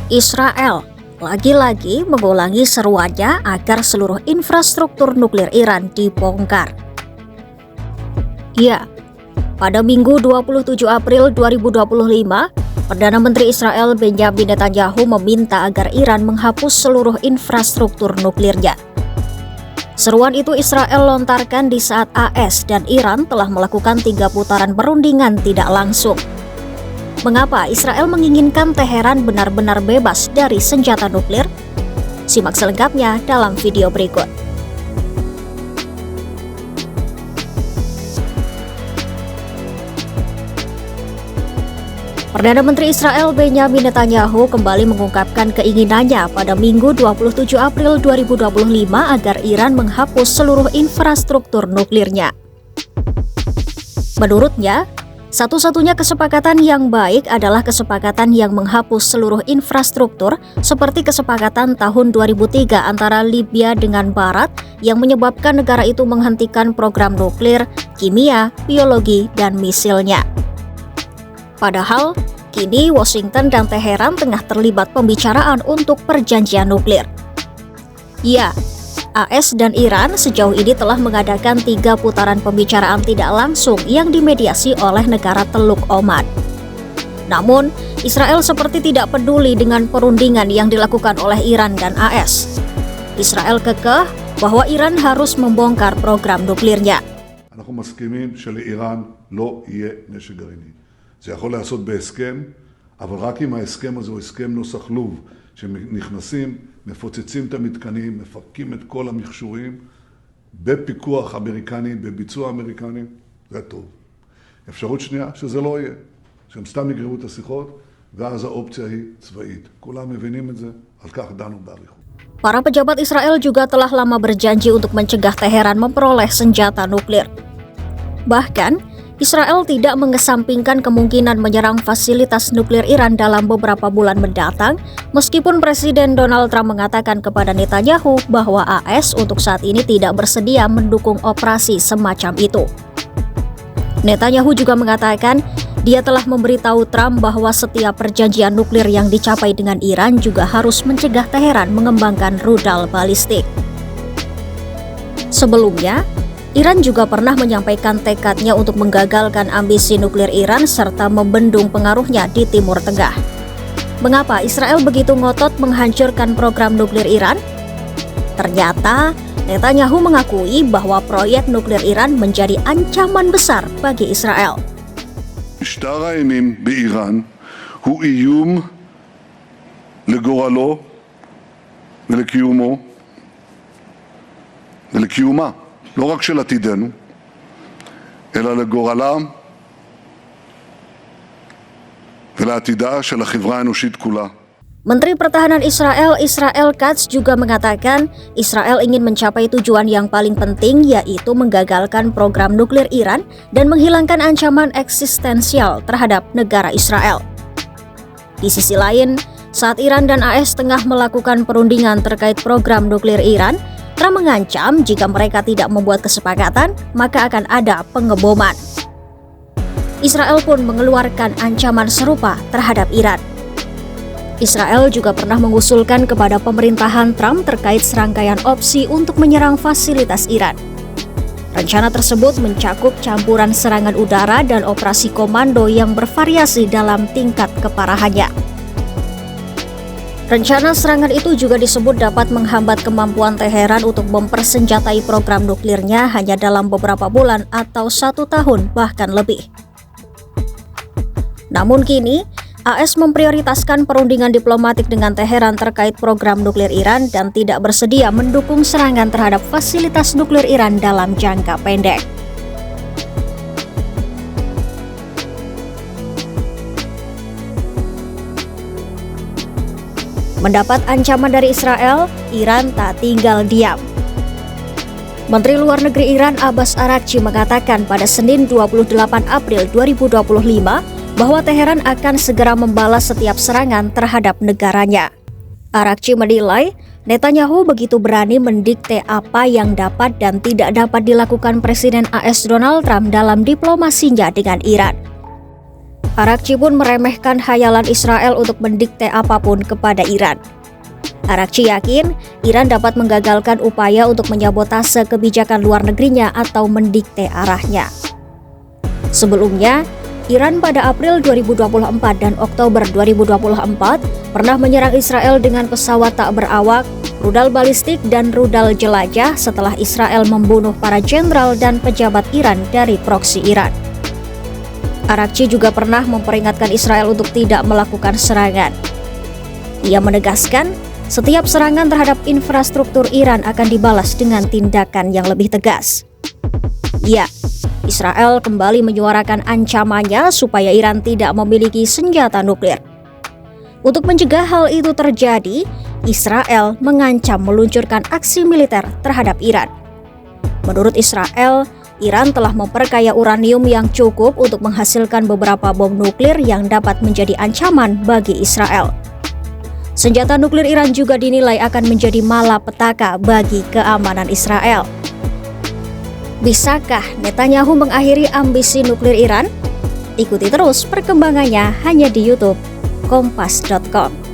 Israel lagi-lagi mengulangi seruannya agar seluruh infrastruktur nuklir Iran dibongkar. Ya, pada Minggu 27 April 2025, Perdana Menteri Israel Benjamin Netanyahu meminta agar Iran menghapus seluruh infrastruktur nuklirnya. Seruan itu Israel lontarkan di saat AS dan Iran telah melakukan 3 putaran perundingan tidak langsung. Mengapa Israel menginginkan Teheran benar-benar bebas dari senjata nuklir? Simak selengkapnya dalam video berikut. Perdana Menteri Israel Benjamin Netanyahu kembali mengungkapkan keinginannya pada Minggu 27 April 2025 agar Iran menghapus seluruh infrastruktur nuklirnya. Menurutnya, satu-satunya kesepakatan yang baik adalah kesepakatan yang menghapus seluruh infrastruktur seperti kesepakatan tahun 2003 antara Libya dengan Barat yang menyebabkan negara itu menghentikan program nuklir, kimia, biologi, dan misilnya. Padahal, kini Washington dan Teheran tengah terlibat pembicaraan untuk perjanjian nuklir. Ya, AS dan Iran sejauh ini telah mengadakan 3 putaran pembicaraan tidak langsung yang dimediasi oleh negara Teluk Oman. Namun, Israel seperti tidak peduli dengan perundingan yang dilakukan oleh Iran dan AS. Israel kekeh bahwa Iran harus membongkar program nuklirnya. אנחנו מסכימים שלאיראן לא יהיה נשק גרעיני. זה יכול לעשות בהסכם, אבל רק אם ההסכם הזה הוא הסכם נוסח לוב, שנכנסים, מפוצצים את המתקנים, מפרקים את כל המכשורים, בפיקוח אמריקני, בביצוע אמריקני, זה טוב. אפשרות שנייה, שזה לא יהיה, שהם סתם יגררו את השיחות, ואז האופציה היא צבאית. כולם מבינים את זה, על כך דנו באריכות. Para pejabat Israel juga telah lama berjanji untuk mencegah Teheran memperoleh senjata nuklir. Bahkan, Israel tidak mengesampingkan kemungkinan menyerang fasilitas nuklir Iran dalam beberapa bulan mendatang, meskipun Presiden Donald Trump mengatakan kepada Netanyahu bahwa AS untuk saat ini tidak bersedia mendukung operasi semacam itu. Netanyahu juga mengatakan dia telah memberitahu Trump bahwa setiap perjanjian nuklir yang dicapai dengan Iran juga harus mencegah Teheran mengembangkan rudal balistik. Sebelumnya, Iran juga pernah menyampaikan tekadnya untuk menggagalkan ambisi nuklir Iran serta membendung pengaruhnya di Timur Tengah. Mengapa Israel begitu ngotot menghancurkan program nuklir Iran? Ternyata, Netanyahu mengakui bahwa proyek nuklir Iran menjadi ancaman besar bagi Israel. משטר האימים באיראן הוא איום לגורלו ולקיומה, לא רק של עתידנו, אלא לגורלם ולעתידה של החברה האנושית כולה. Menteri Pertahanan Israel Katz juga mengatakan Israel ingin mencapai tujuan yang paling penting, yaitu menggagalkan program nuklir Iran dan menghilangkan ancaman eksistensial terhadap negara Israel. Di sisi lain, saat Iran dan AS tengah melakukan perundingan terkait program nuklir Iran, Trump mengancam jika mereka tidak membuat kesepakatan, maka akan ada pengeboman. Israel pun mengeluarkan ancaman serupa terhadap Iran. Israel juga pernah mengusulkan kepada pemerintahan Trump terkait serangkaian opsi untuk menyerang fasilitas Iran. Rencana tersebut mencakup campuran serangan udara dan operasi komando yang bervariasi dalam tingkat keparahannya. Rencana serangan itu juga disebut dapat menghambat kemampuan Teheran untuk mempersenjatai program nuklirnya hanya dalam beberapa bulan atau 1 tahun bahkan lebih. Namun kini, AS memprioritaskan perundingan diplomatik dengan Teheran terkait program nuklir Iran dan tidak bersedia mendukung serangan terhadap fasilitas nuklir Iran dalam jangka pendek. Mendapat ancaman dari Israel, Iran tak tinggal diam. Menteri Luar Negeri Iran Abbas Araghchi mengatakan pada Senin 28 April 2025 bahwa Teheran akan segera membalas setiap serangan terhadap negaranya. Araghchi menilai Netanyahu begitu berani mendikte apa yang dapat dan tidak dapat dilakukan Presiden AS Donald Trump dalam diplomasinya dengan Iran. Arakchi pun meremehkan khayalan Israel untuk mendikte apapun kepada Iran. Arakchi yakin Iran dapat menggagalkan upaya untuk menyabotase kebijakan luar negerinya atau mendikte arahnya. Sebelumnya, Iran pada April 2024 dan Oktober 2024 pernah menyerang Israel dengan pesawat tak berawak, rudal balistik, dan rudal jelajah setelah Israel membunuh para jenderal dan pejabat Iran dari proksi Iran. Arakchi juga pernah memperingatkan Israel untuk tidak melakukan serangan. Ia menegaskan, setiap serangan terhadap infrastruktur Iran akan dibalas dengan tindakan yang lebih tegas. Ya, Israel kembali menyuarakan ancamannya supaya Iran tidak memiliki senjata nuklir. Untuk mencegah hal itu terjadi, Israel mengancam meluncurkan aksi militer terhadap Iran. Menurut Israel, Iran telah memperkaya uranium yang cukup untuk menghasilkan beberapa bom nuklir yang dapat menjadi ancaman bagi Israel. Senjata nuklir Iran juga dinilai akan menjadi malapetaka bagi keamanan Israel. Bisakah Netanyahu mengakhiri ambisi nuklir Iran? Ikuti terus perkembangannya hanya di YouTube Kompas.com.